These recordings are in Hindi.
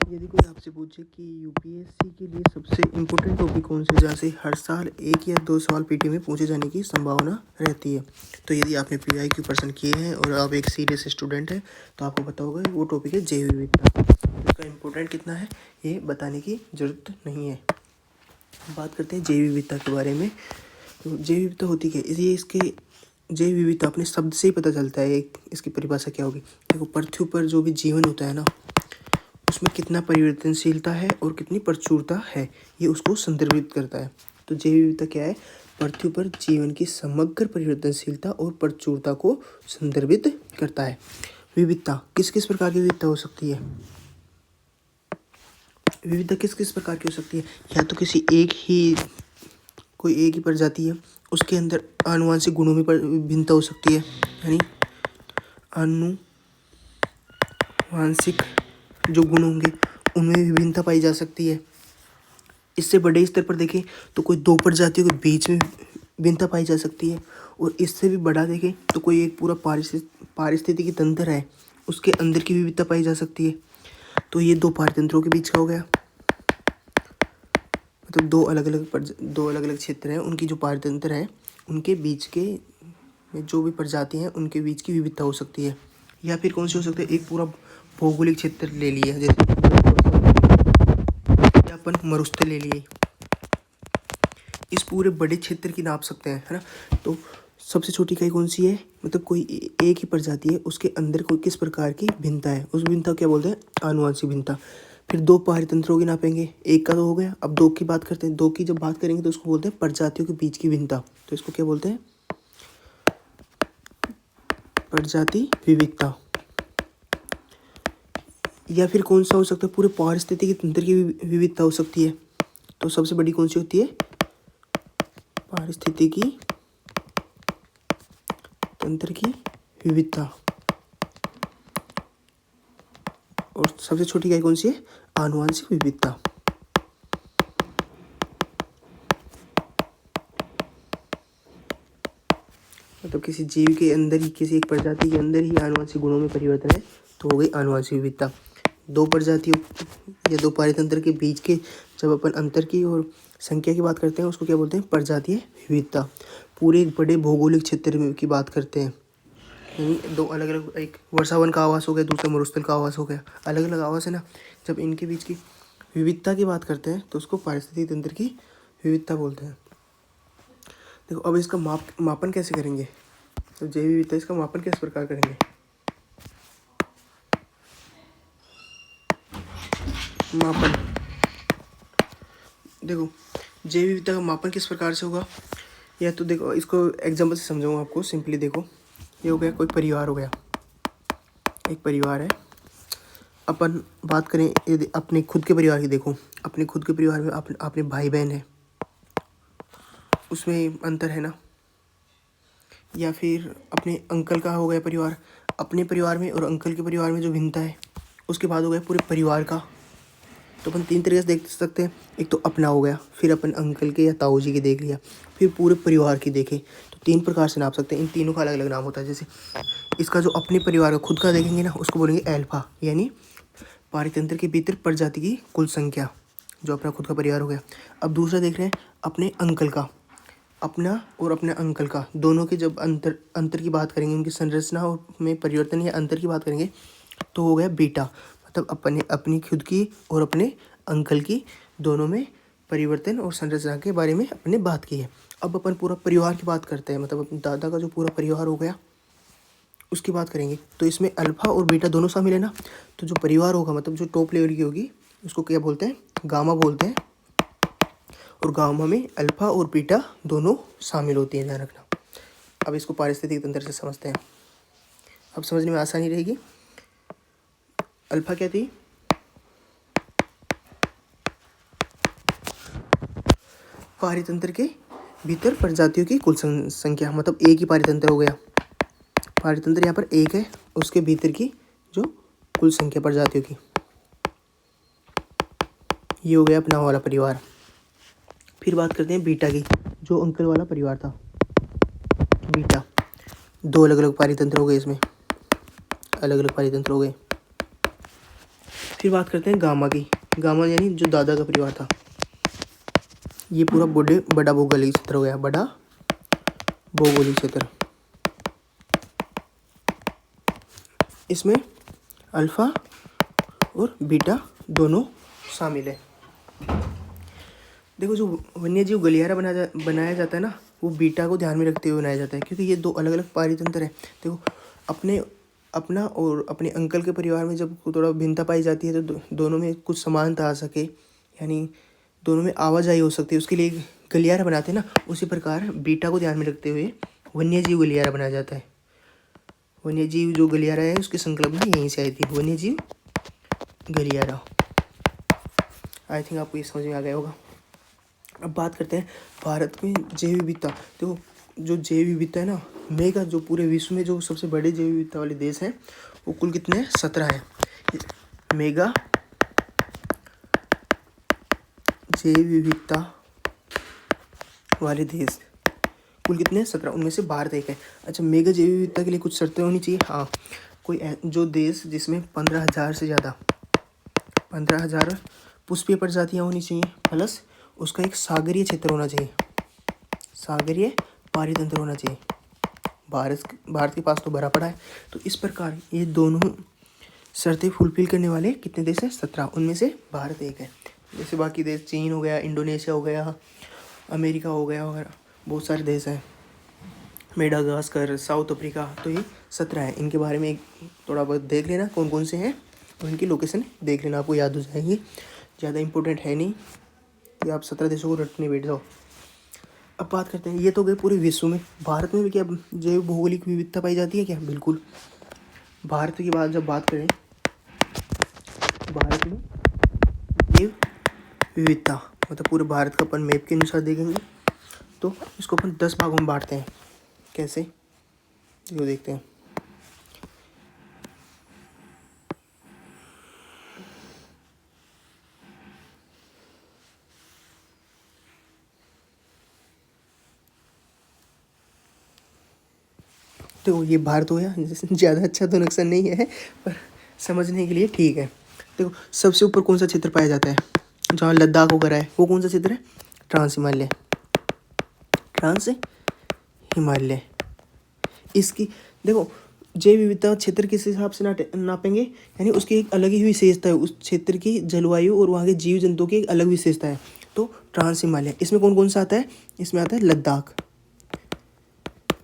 यदि कोई आपसे पूछे कि यूपीएससी के लिए सबसे इम्पोर्टेंट टॉपिक कौन से, जहाँ से हर साल 1 या 2 सवाल पीटी में पूछे जाने की संभावना रहती है, तो यदि आपने पीआईक्यू पर्सन किए हैं और आप एक सीरियस स्टूडेंट हैं तो आपको पता होगा वो टॉपिक है जैव विविधता। इसका इम्पोर्टेंट कितना है ये बताने की ज़रूरत नहीं है। बात करते हैं जैव विविधता के बारे में। तो जैव विविधता होती क्या है, इसके जैव विविधता अपने शब्द से ही पता चलता है। इसकी परिभाषा क्या होगी, देखो पृथ्वी पर जो भी जीवन होता है ना, उसमें कितना परिवर्तनशीलता है और कितनी प्रचुरता है, ये उसको संदर्भित करता है। तो जैव विविधता क्या है, पृथ्वी पर जीवन की समग्र परिवर्तनशीलता और प्रचुरता को संदर्भित करता है। विविधता किस किस प्रकार की विविधता हो सकती है, विविधता किस किस प्रकार की हो सकती है, या तो किसी कोई एक ही प्रजाति है, उसके अंदर आनुवंशिक गुणों में भिन्नता हो सकती है, यानी आनुवंशिक जो गुण होंगे उनमें विभिन्नता पाई जा सकती है। इससे बड़े स्तर पर देखें तो कोई 2 प्रजातियों के बीच में भिन्नता पाई जा सकती है, और इससे भी बड़ा देखें तो कोई एक पूरा पारिस्थितिकी तंत्र है, उसके अंदर की विविधता पाई जा सकती है। तो ये 2 पारितंत्रों के बीच का हो गया, मतलब दो अलग अलग क्षेत्र हैं, उनकी जो पारितंत्र है उनके बीच के जो भी प्रजाति हैं उनके बीच की विविधता हो सकती है। या फिर कौन सी हो सकती है, एक पूरा भौगोलिक क्षेत्र ले लिया, जैसे अपन मरुस्थल ले लिए, इस पूरे बड़े क्षेत्र की नाप सकते हैं, है ना। तो सबसे छोटी इकाई कौन सी है, मतलब कोई एक ही प्रजाति है, उसके अंदर कोई किस प्रकार की भिन्नता है, उस भिन्नता को क्या बोलते हैं, आनुवंशिक भिन्नता। फिर 2 पारितंत्रों की नापेंगे, एक का तो हो गया, अब 2 की बात करते हैं। 2 की जब बात करेंगे तो उसको बोलते हैं प्रजातियों के बीच की भिन्नता, तो इसको क्या बोलते हैं, प्रजाति विविधता। या फिर कौन सा हो सकता है, पूरे पारिस्थितिकी तंत्र की विविधता हो सकती है। तो सबसे बड़ी कौन सी होती है, पारिस्थितिकी तंत्र की विविधता। और सबसे छोटी इकाई कौन सी है, आनुवंशिक विविधता। मतलब किसी जीव के अंदर ही, किसी एक प्रजाति के अंदर ही आनुवंशिक गुणों में परिवर्तन है, तो हो गई आनुवंशिक विविधता। 2 प्रजातियों या 2 पारितंत्र के बीच के जब अपन अंतर की और संख्या की बात करते हैं उसको क्या बोलते हैं, प्रजातीय विविधता। पूरे एक बड़े भौगोलिक क्षेत्र की बात करते हैं, यानी 2 अलग अलग, एक वर्षावन का आवास हो गया, दूसरा मरुस्थल का आवास हो गया, अलग अलग आवास है ना। जब इनके बीच की विविधता की बात करते हैं तो उसको पारिस्थितिक तंत्र की विविधता बोलते हैं। देखो अब इसका मापन कैसे करेंगे, तो जैव विविधता इसका मापन किस प्रकार करेंगे, मापन। देखो जैव विविधता का मापन किस प्रकार से होगा, या तो देखो इसको एग्जांपल से समझाऊंगा आपको सिंपली। देखो ये हो गया, कोई परिवार हो गया, एक परिवार है, अपन बात करें यदि अपने खुद के परिवार की, देखो अपने खुद के परिवार में अपने भाई बहन है, उसमें अंतर है ना। या फिर अपने अंकल का हो गया परिवार, अपने परिवार में और अंकल के परिवार में जो भिन्नता है, उसके बाद हो गया पूरे परिवार का। तो अपन 3 तरीके से देख सकते हैं, एक तो अपना हो गया, फिर अपन अंकल के या ताऊ जी के देख लिया, फिर पूरे परिवार की देखें, तो 3 प्रकार से नाप सकते हैं। इन तीनों का अलग अलग नाम होता है। जैसे इसका जो अपने परिवार का खुद का देखेंगे ना, उसको बोलेंगे अल्फा, यानी पारितंत्र के भीतर प्रजाति की कुल संख्या, जो अपना खुद का परिवार हो गया। अब दूसरा देख रहे हैं अपने अंकल का, अपना और अपने अंकल का, दोनों के जब अंतर की बात करेंगे, उनकी संरचना में परिवर्तन या अंतर की बात करेंगे, तो हो गया बीटा, मतलब अपनी खुद की और अपने अंकल की दोनों में परिवर्तन और संरचना के बारे में अपने बात की है। अब अपन पूरा परिवार की बात करते हैं, मतलब अपने दादा का जो पूरा परिवार हो गया उसकी बात करेंगे, तो इसमें अल्फा और बीटा दोनों शामिल है ना। तो जो परिवार होगा, मतलब जो टॉप लेवल की होगी, उसको क्या बोलते हैं, गामा बोलते हैं, और गामा में अल्फा और बीटा दोनों शामिल होती हैं, ध्यान रखना। अब इसको पारिस्थितिक तंत्र से समझते हैं, अब समझने में आसानी रहेगी। अल्फा क्या थी, पारितंत्र के भीतर प्रजातियों की कुल संख्या, मतलब एक ही पारितंत्र हो गया, पारितंत्र यहाँ पर एक है, उसके भीतर की जो कुल संख्या प्रजातियों की, ये हो गया अपना वाला परिवार। फिर बात करते हैं बीटा की, जो अंकल वाला परिवार था, बीटा। 2 अलग अलग पारितंत्र हो गए, इसमें अलग अलग पारितंत्र हो गए। फिर बात करते हैं गामा की। गामा यानी जो दादा का परिवार था। ये पूरा बड़ा भौगोलिक क्षेत्र हो गया, बड़ा भौगोलिक क्षेत्र। इसमें अल्फा और बीटा दोनों शामिल है। देखो, जो वन्यजीव गलियारा बनाया जाता है ना, वो बीटा को ध्यान में रखते हुए बनाया जाता है, क्योंकि ये दो अलग अलग पारितंत्र है। देखो, अपना और अपने अंकल के परिवार में जब थोड़ा भिन्नता पाई जाती है तो दोनों में कुछ समानता आ सके, यानी दोनों में आवाजाही हो सकती है, उसके लिए गलियारा बनाते हैं ना। उसी प्रकार बीटा को ध्यान में रखते हुए वन्यजीव गलियारा बनाया जाता है। वन्यजीव जो गलियारा है उसकी संकल्पना यहीं से आई थी, वन्यजीव गलियारा। आई थिंक आपको ये समझ में आ गया होगा। अब बात करते हैं भारत में जैव विविधता। देखो, जो जैव विविधता है ना, मेगा जो पूरे विश्व में जो सबसे बड़े जैव विविधता वाले देश हैं वो कुल कितने हैं? 17 हैं। मेगा जैव विविधता वाले देश कुल कितने हैं? 17। उनमें से भारत एक है। अच्छा, मेगा जैव विविधता के लिए कुछ शर्तें होनी चाहिए। हाँ, कोई जो देश जिसमें 15,000 से ज़्यादा 15,000 पुष्पीय प्रजातियाँ होनी चाहिए, प्लस उसका एक सागरीय क्षेत्र होना चाहिए, सागरीय पारितंत्र होना चाहिए। भारत के पास तो भरा पड़ा है। तो इस प्रकार ये दोनों शर्तें फुलफिल करने वाले कितने देश हैं? 17। उनमें से भारत एक है। जैसे बाकी देश चीन हो गया, इंडोनेशिया हो गया, अमेरिका हो गया वगैरह, बहुत सारे देश हैं, मेडागास्कर, साउथ अफ्रीका। तो ये 17 है। इनके बारे में थोड़ा बहुत देख लेना कौन कौन से हैं, और इनकी लोकेशन देख लेना, आपको याद हो जाएगी। ज़्यादा इंपॉर्टेंट है नहीं कि आप 17 देशों को रटने बैठ जाओ। अब बात करते हैं, ये तो गए पूरे विश्व में। भारत में भी क्या जैव भौगोलिक विविधता पाई जाती है क्या? बिल्कुल। भारत की बात जब बात करें, भारत में जैव विविधता मतलब पूरे भारत का अपन मैप के अनुसार देखेंगे तो इसको अपन 10 भागों में बांटते हैं। कैसे, ये देखते हैं। तो ये भारत हो गया। ज़्यादा अच्छा तो नक्शा नहीं है पर समझने के लिए ठीक है। देखो, सबसे ऊपर कौन सा क्षेत्र पाया जाता है? जहाँ लद्दाख वगैरह है, वो कौन सा क्षेत्र है? ट्रांस हिमालय। इसकी देखो, जैव विविधता क्षेत्र किस हिसाब से नापेंगे, यानी उसकी एक अलग ही विशेषता है, उस क्षेत्र की जलवायु और वहाँ के जीव जंतुओं की एक अलग विशेषता है। तो ट्रांस हिमालय, इसमें कौन कौन सा आता है? इसमें आता है लद्दाख,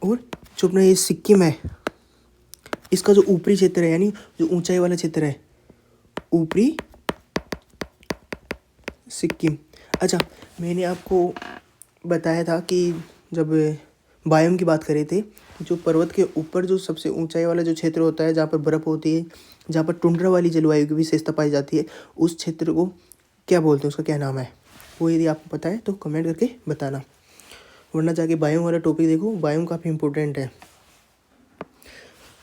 और जो अपना ये सिक्किम है, इसका जो ऊपरी क्षेत्र है, यानी जो ऊंचाई वाला क्षेत्र है, ऊपरी सिक्किम। अच्छा, मैंने आपको बताया था कि जब बायोम की बात करे थे, जो पर्वत के ऊपर जो सबसे ऊंचाई वाला जो क्षेत्र होता है, जहाँ पर बर्फ़ होती है, जहाँ पर टुंड्रा वाली जलवायु की विशेषता पाई जाती है, उस क्षेत्र को क्या बोलते हैं, उसका क्या नाम है? वो यदि आपको पता है तो कमेंट करके बताना, वरना जाके बायोम वाला टॉपिक देखो, बायोम काफ़ी इंपॉर्टेंट है।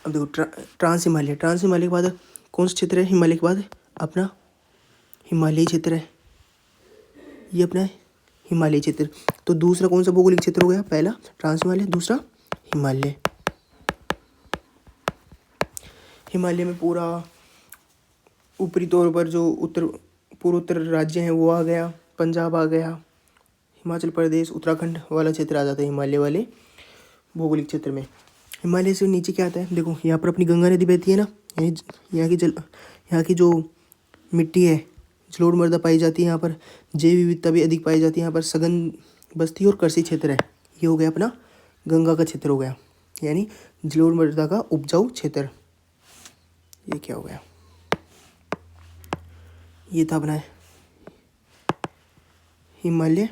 अब देखो, ट्रांस हिमालय के बाद कौन सा क्षेत्र है? हिमालय के बाद अपना हिमालयी क्षेत्र है, ये अपना हिमालयी क्षेत्र। तो दूसरा कौन सा भौगोलिक क्षेत्र हो गया? पहला ट्रांस हिमालय, दूसरा हिमालय। हिमालय में पूरा ऊपरी तौर पर जो पूर्वोत्तर राज्य हैं वो आ गया, पंजाब आ गया, हिमाचल प्रदेश, उत्तराखंड वाला क्षेत्र आ जाता है हिमालय वाले भौगोलिक क्षेत्र में। हिमालय से नीचे क्या आता है? देखो, यहाँ पर अपनी गंगा नदी बहती है ना, यहाँ की जो मिट्टी है जलोढ़ मृदा पाई जाती है, यहाँ पर जैव विविधता भी अधिक पाई जाती है, यहाँ पर सघन बस्ती और कृषि क्षेत्र है। ये हो गया अपना गंगा का क्षेत्र हो गया, यानी जलोढ़ मृदा का उपजाऊ क्षेत्र। ये क्या हो गया? ये था अपना हिमालय,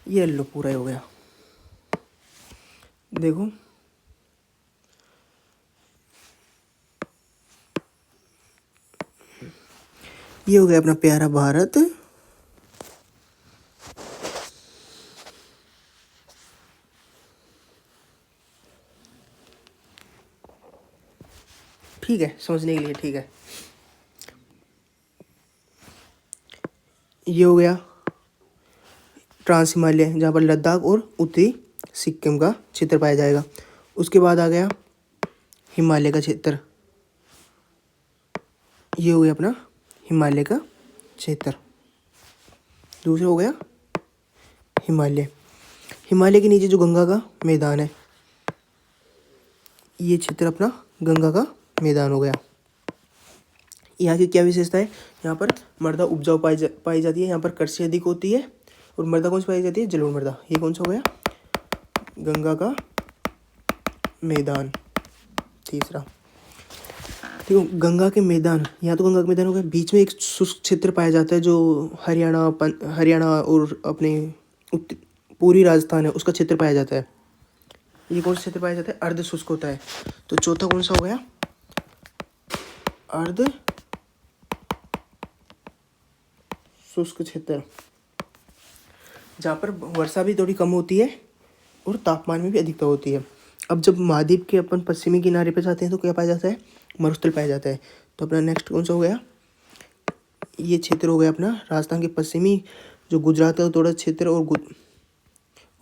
ये लो पूरा हो गया। देखो, ये हो गया अपना प्यारा भारत। ठीक है, समझने के लिए ठीक है। ये हो गया ट्रांस हिमालय, जहाँ पर लद्दाख और उत्तरी सिक्किम का क्षेत्र पाया जाएगा। उसके बाद आ गया हिमालय का क्षेत्र, ये हो गया अपना हिमालय का क्षेत्र। दूसरा हो गया हिमालय। हिमालय के नीचे जो गंगा का मैदान है, ये क्षेत्र अपना गंगा का मैदान हो गया। यहाँ की क्या विशेषता है, यहाँ पर मृदा उपजाऊ पाई जाती है, यहाँ पर कृषि अधिक होती है। और मृदा कौन सी पाई जाती है, जलोढ़ मृदा। ये कौन सा हो गया, गंगा का मैदान। तीसरा देखो गंगा के मैदान, यहाँ तो गंगा का मैदान हो गया, बीच में एक शुष्क क्षेत्र पाया जाता है जो हरियाणा और अपने पूरी राजस्थान है उसका क्षेत्र पाया जाता है। ये कौन सा क्षेत्र पाया जाता है, अर्ध शुष्क होता है। तो चौथा कौन सा हो गया, अर्ध शुष्क क्षेत्र, जहाँ पर वर्षा भी थोड़ी कम होती है और तापमान में भी अधिकता होती है। अब जब महाद्वीप के अपन पश्चिमी किनारे पर जाते हैं तो क्या पाया जाता है, मरुस्थल पाया जाता है। तो अपना नेक्स्ट कौन सा हो गया, ये क्षेत्र हो गया अपना राजस्थान के पश्चिमी, जो गुजरात का थोड़ा क्षेत्र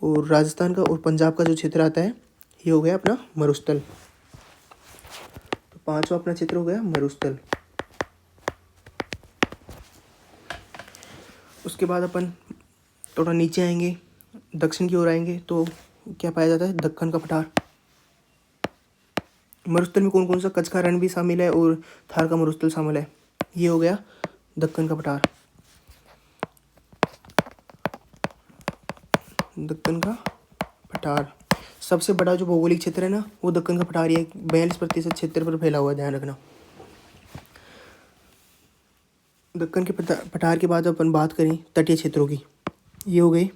और राजस्थान का और पंजाब का जो क्षेत्र आता है, ये हो गया अपना मरुस्थल। तो पांचवा अपना क्षेत्र हो गया मरुस्थल। उसके बाद अपन थोड़ा नीचे आएंगे, दक्षिण की ओर आएंगे तो क्या पाया जाता है, दक्कन का पठार। मरुस्थल में कौन कौन सा, कच्छ का रण भी शामिल है और थार का मरुस्थल शामिल है। ये हो गया दक्कन का पठार, दक्कन का पठार। सबसे बड़ा जो भौगोलिक क्षेत्र है ना, वो दक्कन का पठार है, 42% क्षेत्र पर फैला हुआ है, ध्यान रखना। दक्कन के पठार के बाद अपन बात करें तटीय क्षेत्रों की, ये हो गए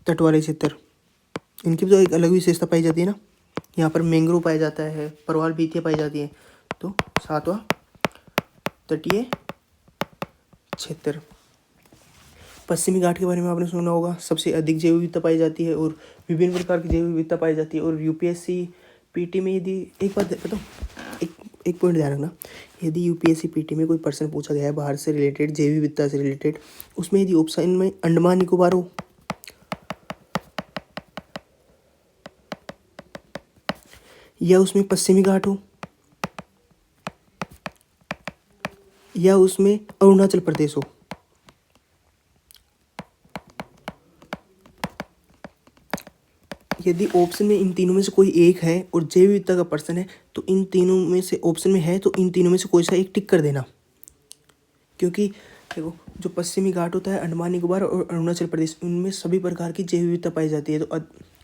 तट वाले क्षेत्र। इनकी भी तो एक अलग विशेषता पाई जाती है ना, यहाँ पर मैंग्रोव पाया जाता है, परवाल भित्तियाँ पाई जाती हैं। तो सातवां तटीय क्षेत्र। पश्चिमी घाट के बारे में आपने सुना होगा, सबसे अधिक जैव विविधता पाई जाती है और विभिन्न प्रकार की जैव विविधता पाई जाती है। और यूपीएससी पीटी में यदि एक बात बताओ, एक पॉइंट ध्यान रखना, यदि यूपीएससी पीटी में कोई प्रश्न पूछा गया है बाहर से रिलेटेड, जैव विविधता से रिलेटेड, उसमें यदि ऑप्शन में अंडमान निकोबार हो या उसमें पश्चिमी घाट हो या उसमें अरुणाचल प्रदेश हो, यदि ऑप्शन में इन तीनों में से कोई एक है और जैव विविधता का प्रश्न है तो इन तीनों में से ऑप्शन में है तो इन तीनों में से कोई सा एक टिक कर देना। क्योंकि देखो जो पश्चिमी घाट होता है, अंडमान निकोबार और अरुणाचल प्रदेश, उनमें सभी प्रकार की जैव विविधता पाई जाती है। तो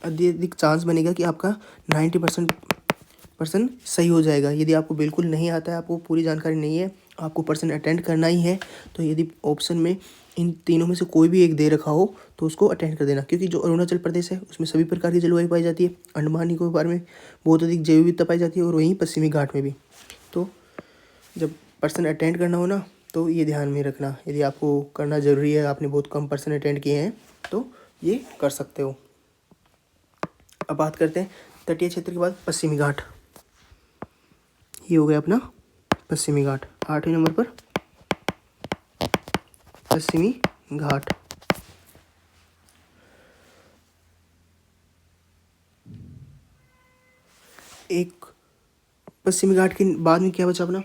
अधिक चांस बनेगा कि आपका 90% सही हो जाएगा। यदि आपको बिल्कुल नहीं आता है, आपको पूरी जानकारी नहीं है, आपको पर्सन अटेंड करना ही है, तो यदि ऑप्शन में इन तीनों में से कोई भी एक दे रखा हो तो उसको अटेंड कर देना। क्योंकि जो अरुणाचल प्रदेश है उसमें सभी प्रकार की जलवायु पाई जाती है, अंडमान निकोबार में बहुत अधिक जैव विविधता पाई जाती है और वहीं पश्चिमी घाट में भी। तो जब पर्सन अटेंड करना हो ना तो ये ध्यान में रखना, यदि आपको करना ज़रूरी है, आपने बहुत कम पर्सन अटेंड किए हैं तो ये कर सकते हो। अब बात करते हैं तटीय क्षेत्र के बाद पश्चिमी घाट। ये हो गया अपना पश्चिमी घाट, 8वें नंबर पर पश्चिमी घाट। एक पश्चिमी घाट के बाद में क्या बचा अपना,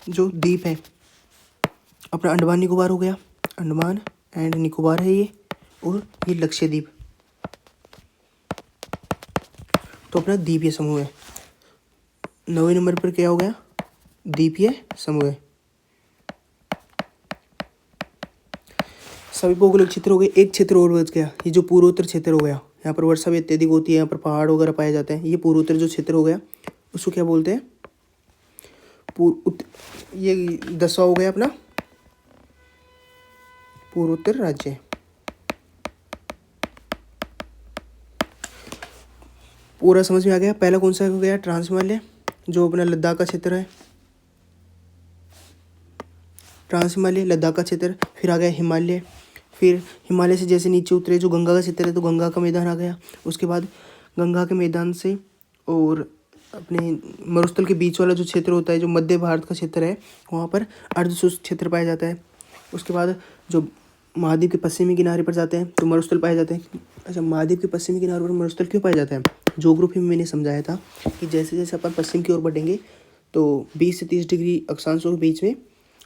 जो द्वीप है अपना अंडमान निकोबार हो गया, अंडमान एंड निकोबार है ये, और ये लक्षद्वीप। तो अपना द्वीपीय समूह है। 9वें नंबर पर क्या हो गया, द्वीपीय समूह है। सभी भौगोलिक क्षेत्र हो गए। एक क्षेत्र और बच गया, ये जो पूर्वोत्तर क्षेत्र हो गया, यहाँ पर वर्षा भी अत्यधिक होती है, यहाँ पर पहाड़ वगैरह पाए जाते हैं। ये पूर्वोत्तर जो क्षेत्र हो गया उसको क्या बोलते हैं, ये 10वां हो गया अपना पूर्वोत्तर राज्य। पूरा समझ में आ गया। पहला कौन सा हो गया, ट्रांस हिमालय, जो अपना लद्दाख का क्षेत्र है, ट्रांस हिमालय लद्दाख का क्षेत्र। फिर आ गया हिमालय, फिर हिमालय से जैसे नीचे उतरे जो गंगा का क्षेत्र है तो गंगा का मैदान आ गया। उसके बाद गंगा के मैदान से और अपने मरुस्थल के बीच वाला जो क्षेत्र होता है, जो मध्य भारत का क्षेत्र है, वहाँ पर अर्धशुष्क क्षेत्र पाया जाता है। उसके बाद जो महाद्वीप के पश्चिमी किनारे पर जाते हैं तो मरुस्थल पाए जाते हैं। अच्छा, महाद्वीप के पश्चिमी किनारे पर मरुस्थल क्यों पाया जाता है, ज्योग्राफी में मैंने समझाया था कि जैसे जैसे अपन पश्चिम की ओर बढ़ेंगे तो 20 से 30 डिग्री अक्षांशों के बीच में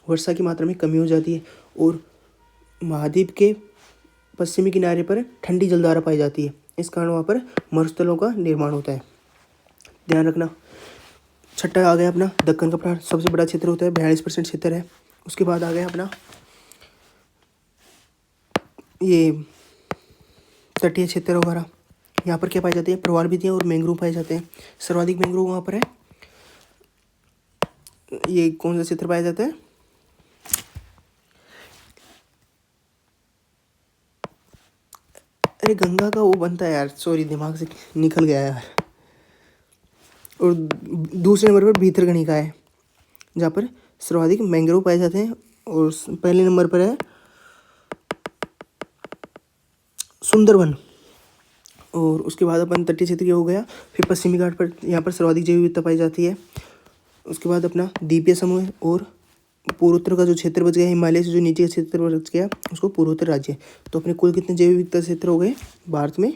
वर्षा की मात्रा में कमी हो जाती है और महाद्वीप के पश्चिमी किनारे पर ठंडी जलधारा पाई जाती है। इस कारण वहाँ पर मरुस्थलों का निर्माण होता है। ध्यान रखना। छठा आ गया अपना दक्कन का पठार, सबसे बड़ा क्षेत्र होता है, 42% क्षेत्र है। उसके बाद आ गया अपना ये तटीय क्षेत्र वगैरह। यहाँ पर क्या पाई जाती है? प्रवाल भित्तियाँ और मैंग्रोव पाए जाते हैं। सर्वाधिक मैंग्रोव वहाँ पर है। ये कौन सा क्षेत्र पाया जाता है? अरे गंगा का वो बनता है यार, सॉरी दिमाग से निकल गया यार। और दूसरे नंबर पर भीतरकनिका है जहाँ पर सर्वाधिक मैंग्रोव पाए जाते हैं। और पहले नंबर पर है सुंदरवन। और उसके बाद अपन तटीय क्षेत्र हो गया। फिर पश्चिमी घाट पर, यहाँ पर सर्वाधिक जैव विविधता पाई जाती है। उसके बाद अपना द्वीपीय समूह है और पूर्वोत्तर का जो क्षेत्र बच गया, हिमालय से जो नीचे का क्षेत्र बच गया उसको पूर्वोत्तर राज्य। तो अपने कुल कितने जैव विविधता क्षेत्र हो गए भारत में?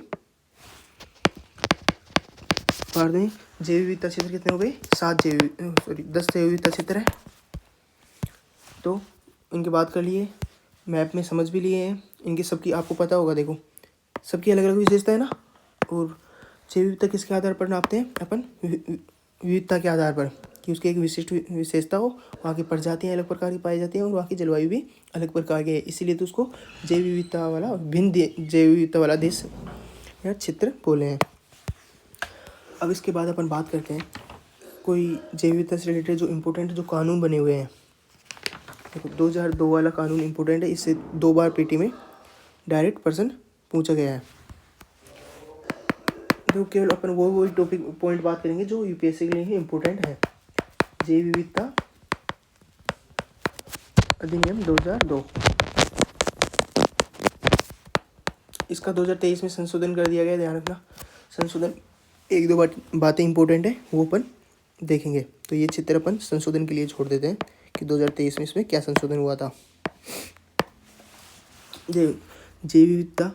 जैव विविधता क्षेत्र कितने हो गए? 10 जैव विविधता क्षेत्र है। तो इनकी बात कर लिए, मैप में समझ भी लिए हैं। इनकी सबकी आपको पता होगा, देखो सबकी अलग अलग विशेषता है ना। और जैव विविधता किसके आधार पर नापते हैं अपन? विविधता के आधार पर, कि उसकी एक विशिष्ट विशेषता हो, वहाँ की प्रजातियाँ अलग प्रकार की पाई जाती हैं और वहाँ की जलवायु भी अलग प्रकार की है। इसीलिए तो उसको जैव विविधता वाला जैव विविधता वाला देश या क्षेत्र बोले हैं। अब इसके बाद अपन बात करते हैं कोई जैव विविधता से रिलेटेड जो इम्पोर्टेंट जो कानून बने हुए हैं। देखो 2002 वाला कानून इम्पोर्टेंट है, इससे 2 बार पीटी में डायरेक्ट प्रश्न पूछा गया है। तो केवल अपन वो टॉपिक पॉइंट बात करेंगे जो यूपीएससी के लिए ही इम्पोर्टेंट है। जैव विविधता अधिनियम 2002, इसका 2023 में संशोधन कर दिया गया। ध्यान रखना, संशोधन 1-2 बातें इंपॉर्टेंट है वो अपन देखेंगे। तो ये चित्र अपन संशोधन के लिए छोड़ देते हैं कि 2023 में इसमें क्या संशोधन हुआ था। जैव विविधता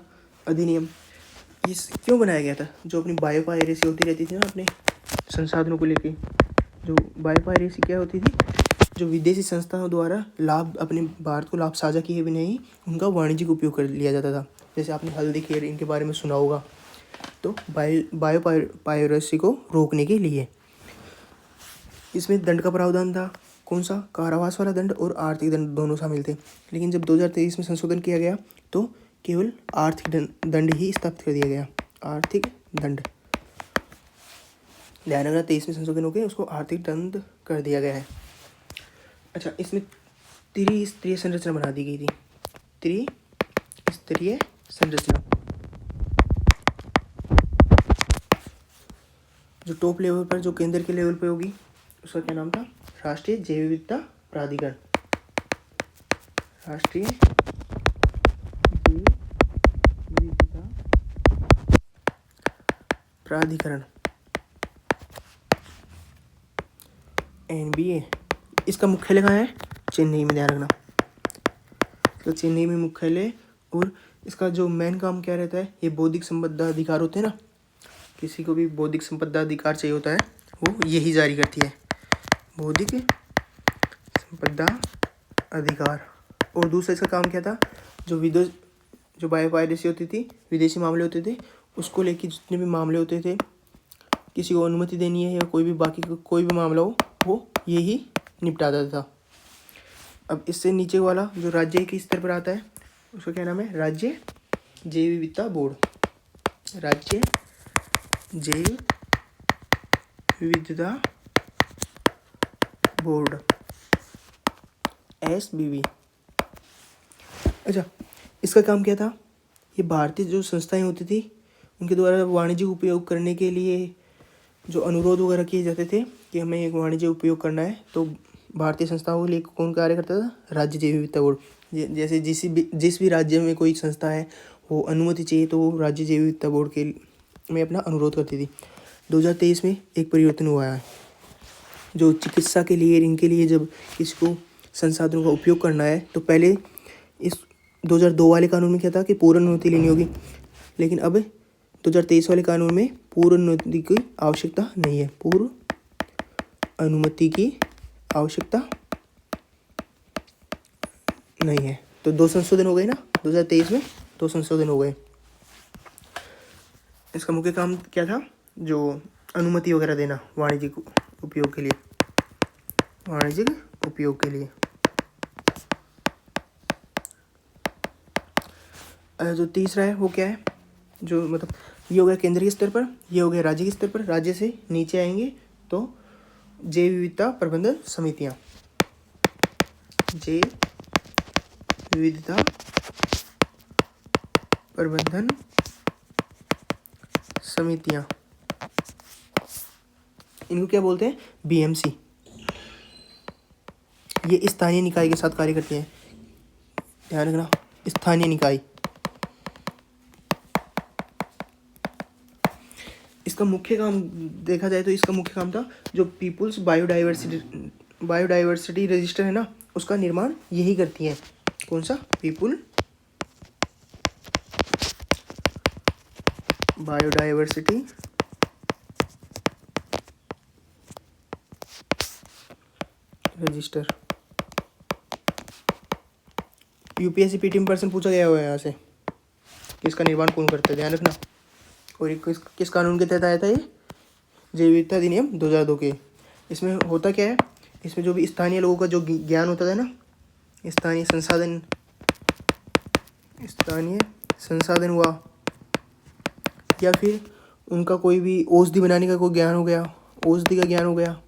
अधिनियम इस क्यों बनाया गया था? जो अपनी बायोपायरेसी होती रहती थी ना अपने संसाधनों को लेके, जो बायोपायरेसी क्या होती थी? जो विदेशी संस्थाओं द्वारा लाभ, अपने भारत को लाभ साझा किए बिना ही उनका वाणिज्यिक उपयोग कर लिया जाता था। जैसे आपने हल्दी खेर इनके बारे में सुना होगा। तो बायोपायरेसी को रोकने के लिए इसमें दंड का प्रावधान था। कौन सा? कारावास वाला दंड और आर्थिक दंड दोनों शामिल थे। लेकिन जब 2023 में संशोधन किया गया तो केवल आर्थिक दंड ही स्थापित कर दिया गया। आर्थिक दंड, ध्यान रखना, 23 में संशोधन हो गया, उसको आर्थिक दंड कर दिया गया है। अच्छा, इसमें त्रिस्तरीय संरचना बना दी गई थी। त्रिस्तरीय संरचना, जो टॉप लेवल पर, जो केंद्र के लेवल पर होगी, उसका क्या नाम था? राष्ट्रीय जैव विविधता प्राधिकरण। राष्ट्रीय जैव विविधता प्राधिकरण, NBA। इसका मुख्यालय कहाँ है? चेन्नई में। ध्यान रखना, तो चेन्नई में मुख्यालय। और इसका जो मेन काम क्या रहता है? ये बौद्धिक संपदा अधिकार होते हैं ना, किसी को भी बौद्धिक संपदा अधिकार चाहिए होता है, वो यही जारी करती है, बौद्धिक संपदा अधिकार। और दूसरा इसका काम क्या था? जो बायोपायरेसी होती थी, विदेशी मामले होते थे, उसको लेके जितने भी मामले होते थे, किसी को अनुमति देनी है या कोई भी बाकी कोई भी मामला हो, वो यही निपटाता था। अब इससे नीचे वाला जो राज्य के स्तर पर आता है, उसका क्या नाम है? राज्य जैव विविधता बोर्ड। राज्य जैव विविधता बोर्ड, SBB। अच्छा, इसका काम क्या था? ये भारतीय जो संस्थाएं होती थी उनके द्वारा वाणिज्यिक उपयोग करने के लिए जो अनुरोध वगैरह किए जाते थे कि हमें एक वाणिज्य उपयोग करना है, तो भारतीय संस्थाओं के लिए कौन कार्य करता था? राज्य जैव विविधता बोर्ड। जैसे जिस भी राज्य में कोई संस्था है, वो अनुमति चाहिए तो वो राज्य जैव विविधता बोर्ड के में अपना अनुरोध करती थी। 2023 में एक परिवर्तन हुआ है, जो चिकित्सा के लिए, इनके लिए जब किसी को संसाधनों का उपयोग करना है, तो पहले इस 2002 वाले कानून में क्या था कि पूर्ण अनुमति लेनी होगी, लेकिन अब 2023 वाले कानून में पूर्व अनुमति की आवश्यकता नहीं है। पूर्व अनुमति की आवश्यकता नहीं है। तो 2 संशोधन हो गए ना, 2023 में 2 संशोधन हो गए। इसका मुख्य काम क्या था? जो अनुमति वगैरह देना वाणिज्यिक उपयोग के लिए, वाणिज्यिक उपयोग के लिए। जो तीसरा है वो क्या है? जो मतलब ये हो गया केंद्रीय स्तर पर, ये हो गया राज्य के स्तर पर। राज्य से नीचे आएंगे तो जैव विविधता प्रबंधन समितियाँ, जैव विविधता प्रबंधन समितियाँ, इनको क्या बोलते हैं? बीएमसी। ये स्थानीय निकाय के साथ कार्य करती हैं, ध्यान रखना, स्थानीय निकाय। इसका मुख्य काम देखा जाए तो इसका मुख्य काम था जो पीपुल्स बायोडाइवर्सिटी रजिस्टर है ना, उसका निर्माण यही करती है। कौन सा? People biodiversity register. UPSC PT में पर्सन पूछा गया हुआ है यहाँ से कि इसका निर्माण कौन करता है, ध्यान रखना। और ये किस कानून के तहत आया था? ये जैव विविधता अधिनियम 2002 के। इसमें होता क्या है? इसमें जो भी स्थानीय लोगों का जो ज्ञान होता था ना, स्थानीय संसाधन हुआ, या फिर उनका कोई भी औषधि बनाने का कोई ज्ञान हो गया, औषधि का ज्ञान हो गया।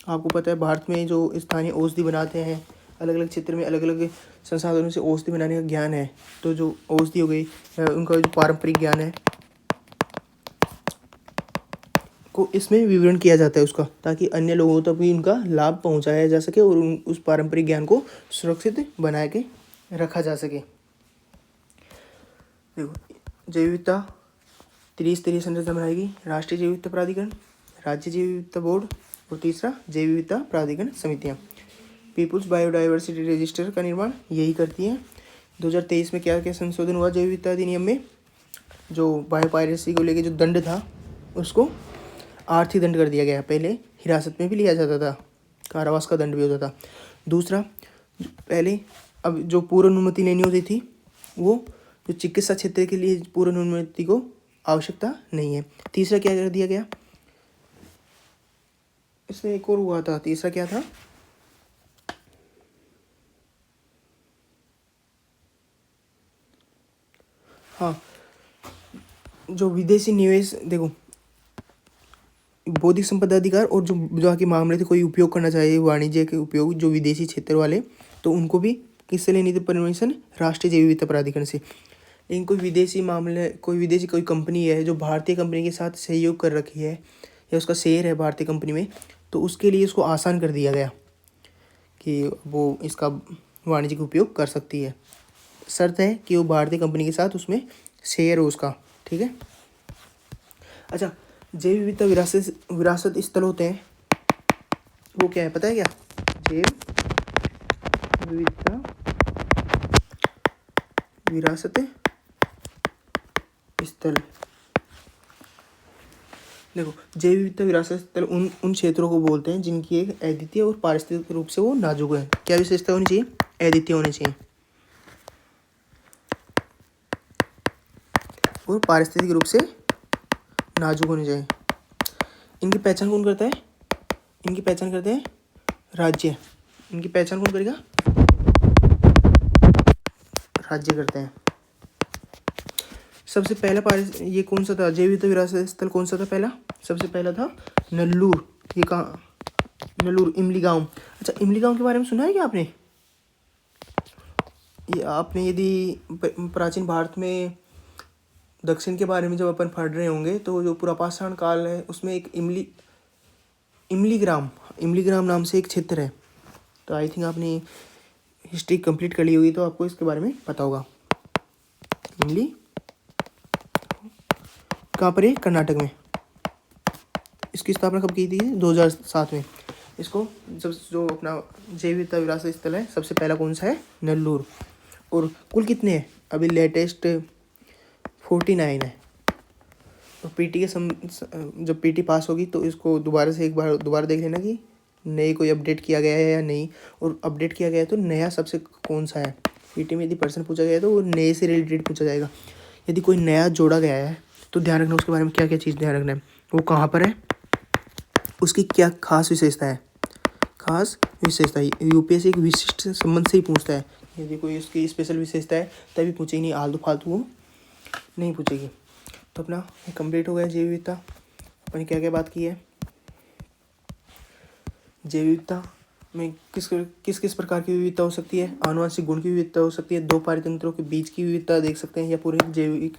आपको पता है भारत में जो स्थानीय औषधि बनाते हैं, अलग अलग क्षेत्र में अलग अलग संसाधनों से औषधि बनाने का ज्ञान है। तो जो औषधि हो गई, उनका जो पारंपरिक ज्ञान है को इसमें विवरण किया जाता है उसका, ताकि अन्य लोगों तक भी उनका लाभ पहुंचाया जा सके और उस पारंपरिक ज्ञान को सुरक्षित बना के रखा जा सके। देखो, जैव विविधता त्रिस्तरीय संरचना बनाएगी, राष्ट्रीय जैव विविधता प्राधिकरण, राज्य जैव विविधता बोर्ड, और तीसरा जैव विविधता प्राधिकरण समितियाँ। पीपुल्स बायोडाइवर्सिटी रजिस्टर का निर्माण यही करती हैं। 2023 में क्या क्या संशोधन हुआ जैव विविधता अधिनियम में? जो बायोपायरेसी को लेकर जो दंड था उसको आर्थिक दंड कर दिया गया। पहले हिरासत में भी लिया जाता था, कारावास का दंड भी होता था। दूसरा, पहले अब जो पूर्व अनुमति लेनी होती थी, वो जो चिकित्सा क्षेत्र के लिए पूर्व अनुमति को आवश्यकता नहीं है। तीसरा क्या कर दिया गया? इसमें एक और हुआ था, तीसरा क्या था? हाँ, जो विदेशी निवेश, देखो बौद्धिक संपदा अधिकार और जो आके मामले थे कोई उपयोग करना चाहिए वाणिज्य के उपयोग जो विदेशी क्षेत्र वाले, तो उनको भी किससे लेनी थी परमिशन? राष्ट्रीय जैव विविधता प्राधिकरण से। लेकिन कोई विदेशी कोई कंपनी है जो भारतीय कंपनी के साथ सहयोग कर रखी है या उसका शेयर है भारतीय कंपनी में, तो उसके लिए उसको आसान कर दिया गया कि वो इसका वाणिज्यिक उपयोग कर सकती है। शर्त है कि वो भारतीय कंपनी के साथ उसमें शेयर हो उसका, ठीक है। अच्छा, जैव विविधता विरासत स्थल होते हैं, वो क्या है पता है क्या? जैव विविधता विरासत स्थल। देखो, जैव विविधता विरासत स्थल उन क्षेत्रों को बोलते हैं जिनकी एक अद्वितीय और पारिस्थितिक रूप से वो नाजुक है। क्या विशेषता होनी चाहिए? अद्वितीय होनी चाहिए और पारिस्थितिक रूप से नाजुक होने चाहिए। इनकी पहचान कौन करता है? इनकी पहचान करते हैं राज्य। इनकी पहचान कौन करेगा? राज्य करते हैं। सबसे पहला ये कौन सा था? जैव विविधता विरासत स्थल कौन सा था पहला? सबसे पहला था नल्लूर। ये कहाँ? नल्लूर, इमली गाँव। अच्छा, इमली गाँव के बारे में सुना है क्या आपने? ये आपने यदि प्राचीन भारत में दक्षिण के बारे में जब अपन पढ़ रहे होंगे तो जो पुरापाषाण काल है उसमें एक इमली ग्राम नाम से एक क्षेत्र है। तो आई थिंक आपने हिस्ट्री कंप्लीट कर ली होगी तो आपको इसके बारे में पता होगा। इमली कहाँ पर है? कर्नाटक में। इसकी स्थापना कब की थी? 2007 में। इसको जो अपना जैव विविधता विरासत स्थल है सबसे पहला कौन सा है? नल्लूर। और कुल कितने हैं? अभी लेटेस्ट 49 है। तो पीटी के जब पीटी पास होगी तो इसको दोबारा देख लेना कि नए कोई अपडेट किया गया है या नहीं, और अपडेट किया गया है तो नया सबसे कौन सा है। पीटी में यदि प्रश्न पूछा गया है तो वो नए से रिलेटेड पूछा जाएगा। यदि कोई नया जोड़ा गया है तो ध्यान रखना उसके बारे में क्या क्या चीज़ ध्यान रखना है, वो कहाँ पर है, उसकी क्या खास विशेषता है। खास विशेषता यूपीएससी एक विशिष्ट संबंध से ही पूछता है। यदि कोई उसकी स्पेशल विशेषता है तभी पूछेगी, नहीं आलतू फालतू वो नहीं पूछेगी। तो अपना कंप्लीट हो गया जैव विविधता। अपन क्या क्या बात की है। जैव विविधता में किस किस प्रकार की विविधता हो सकती है। आनुवंशिक गुण की विविधता हो सकती है, दो पारितंत्रों के बीच की विविधता देख सकते हैं, या पूरे जैविक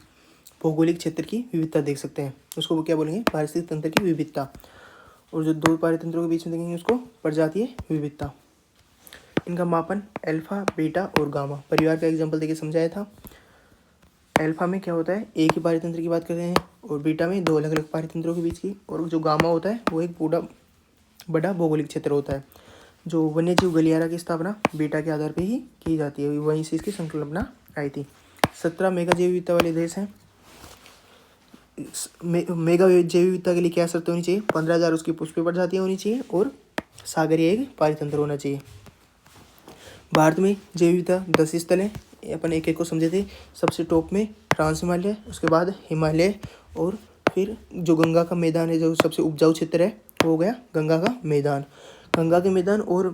भौगोलिक क्षेत्र की विविधता देख सकते हैं, उसको वो क्या बोलेंगे, पारिस्थितिक तंत्र की विविधता। और जो दो पारितंत्रों के बीच में देखेंगे उसको प्रजातीय विविधता। इनका मापन अल्फा, बीटा और गामा, परिवार का एग्जाम्पल देके समझाया था। अल्फा में क्या होता है, एक ही पारितंत्र की बात कर रहे हैं, और बीटा में दो अलग अलग पारितंत्रों के बीच की, और जो गामा होता है वो एक पूरा बड़ा भौगोलिक क्षेत्र होता है। जो वन्यजीव गलियारा की स्थापना बीटा के आधार पर ही की जाती है, वहीं से इसकी संकल्पना आई थी। 17 मेगा जैव विविधता वाले देश हैं। मेगा जैव विविधता के लिए क्या शर्त होनी चाहिए, 15,000 उसकी पुष्पीय प्रजातियाँ होनी चाहिए, और सागरीय एक पारितंत्र होना चाहिए। भारत में जैव विविधता 10 स्थल है, अपन एक एक को समझे थे। सबसे टॉप में ट्रांस हिमालय, उसके बाद हिमालय, और फिर जो गंगा का मैदान है, जो सबसे उपजाऊ क्षेत्र है वो हो गया गंगा का मैदान। गंगा के मैदान और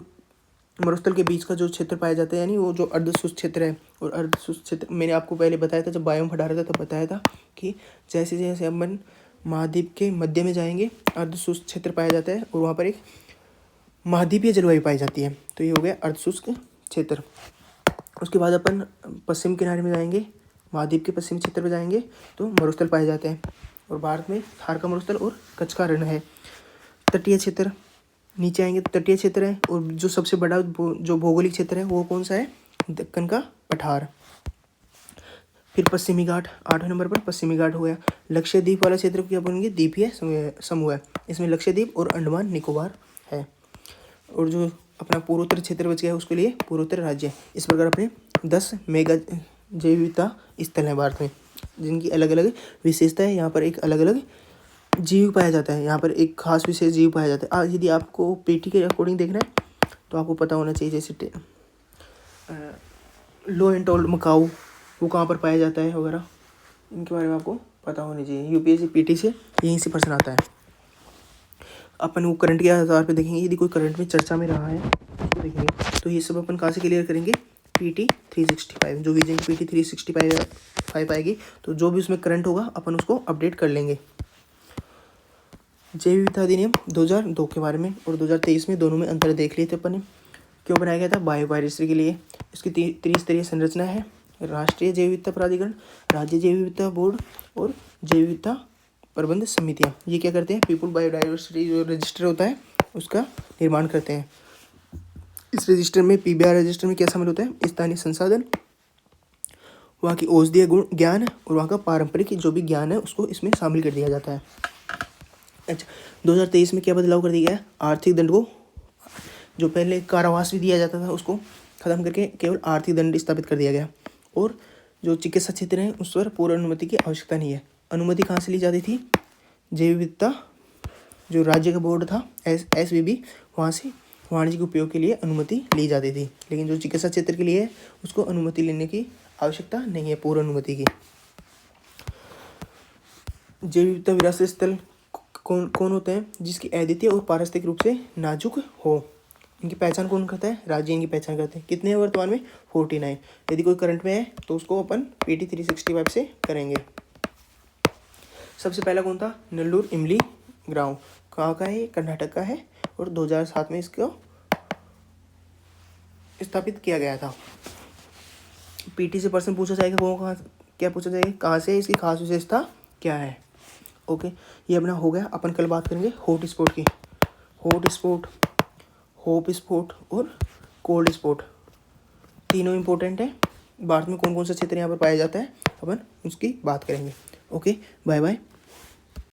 मरुस्थल के बीच का जो क्षेत्र पाया जाता है, यानी वो जो अर्धशुष्क क्षेत्र है। और अर्धशुष्क क्षेत्र मैंने आपको पहले बताया था, जब बायोम पढ़ा रहा था तब बताया था कि जैसे जैसे अपन महाद्वीप के मध्य में जाएंगे अर्धशुष्क क्षेत्र पाया जाता है, और वहाँ पर एक महाद्वीपीय जलवायु पाई जाती है। तो ये हो गया अर्धशुष्क क्षेत्र। उसके बाद अपन पश्चिम किनारे में जाएंगे, महाद्वीप के पश्चिमी क्षेत्र में जाएंगे तो मरुस्थल पाए जाते हैं, और भारत में थार का मरुस्थल और कच्छ का रण है। तटीय क्षेत्र नीचे आएंगे तो तटीय क्षेत्र है, और जो सबसे बड़ा जो भौगोलिक क्षेत्र है वो कौन सा है, दक्कन का पठार। फिर पश्चिमी घाट, 8वें नंबर पर पश्चिमी घाट हो गया। लक्षद्वीप वाला क्षेत्र क्या बोलेंगे, द्वीपीय समूह है, इसमें लक्षद्वीप और अंडमान निकोबार है। और जो अपना पूर्वोत्तर क्षेत्र बच गया उसके लिए पूर्वोत्तर राज्य। इस प्रकार अपने 10 मेगा जैव विविधता स्थल हैं भारत में, जिनकी अलग अलग विशेषता है। यहाँ पर एक अलग अलग जीव पाया जाता है, यहाँ पर एक खास विशेष जीव पाया जाता है। यदि आपको पीटी के अकॉर्डिंग देखना है तो आपको पता होना चाहिए, जैसे लो एंड टोल्ड मकाऊ वो कहाँ पर पाया जाता है वगैरह, इनके बारे में आपको पता होनी चाहिए। यूपीएससी पीटी से यहीं से प्रश्न आता है। अपन वो करंट के आधार पर देखेंगे, यदि कोई करंट में चर्चा में रहा है तो देखेंगे। तो ये सब अपन कहाँ से क्लियर करेंगे, पीटी 365, जो विजन पीटी 365 आएगी तो जो भी उसमें करंट होगा अपन उसको अपडेट कर लेंगे। जैव विविधता अधिनियम 2002 के बारे में और 2023 में दोनों में अंतर देख लिए थे अपन ने। क्यों बनाया गया था, बायोवायरस्ट्री के लिए। इसकी त्रिस्तरीय संरचना है, राष्ट्रीय जैव विविधता प्राधिकरण, राज्य जैव विविधता बोर्ड और जैव विविधता प्रबंध समितियाँ। ये क्या करते हैं, पीपुल बायोडाइवर्सिटी जो रजिस्टर होता है उसका निर्माण करते हैं। इस रजिस्टर में पीबीआर रजिस्टर में क्या शामिल होता है, स्थानीय संसाधन, वहाँ की औषधीय गुण ज्ञान और वहाँ का पारंपरिक जो भी ज्ञान है उसको इसमें शामिल कर दिया जाता है। अच्छा, 2023 में क्या बदलाव कर दिया गया है, आर्थिक दंड को, जो पहले कारावास भी दिया जाता था उसको खत्म करके केवल आर्थिक दंड स्थापित कर दिया गया। और जो चिकित्सा क्षेत्र है उस पर पूर्व अनुमति की आवश्यकता नहीं है। अनुमति कहाँ से ली जाती थी, जैव विविधता जो राज्य का बोर्ड था SVB, वहाँ से वाणिज्यिक उपयोग के लिए अनुमति ली जाती थी। लेकिन जो चिकित्सा क्षेत्र के लिए है उसको अनुमति लेने की आवश्यकता नहीं है, पूर्व अनुमति की। जैव विविधता विरासत स्थल कौन होते हैं, जिसकी अद्वितीय और पारिस्थितिक रूप से नाजुक हो। इनकी पहचान कौन करता है, राज्य इनकी पहचान करते हैं। कितने हैं वर्तमान में, 49। यदि कोई करंट में है तो उसको अपन PT 365 से करेंगे। सबसे पहला कौन था, नेल्लूर इमली ग्राम, कहाँ का है, कर्नाटक का है, और 2007 में इसको स्थापित किया गया था। PT से प्रश्न पूछा जाएगा, वो कहाँ क्या पूछा जाएगा, कहाँ से, इसकी खास विशेषता क्या है। ओके, ये अपना हो गया। अपन कल बात करेंगे हॉट स्पॉट की। हॉट स्पॉट, होप स्पॉट और कोल्ड स्पॉट तीनों इंपॉर्टेंट है। भारत में कौन कौन सा क्षेत्र यहाँ पर पाया जाता है अपन उसकी बात करेंगे। Okay, bye bye.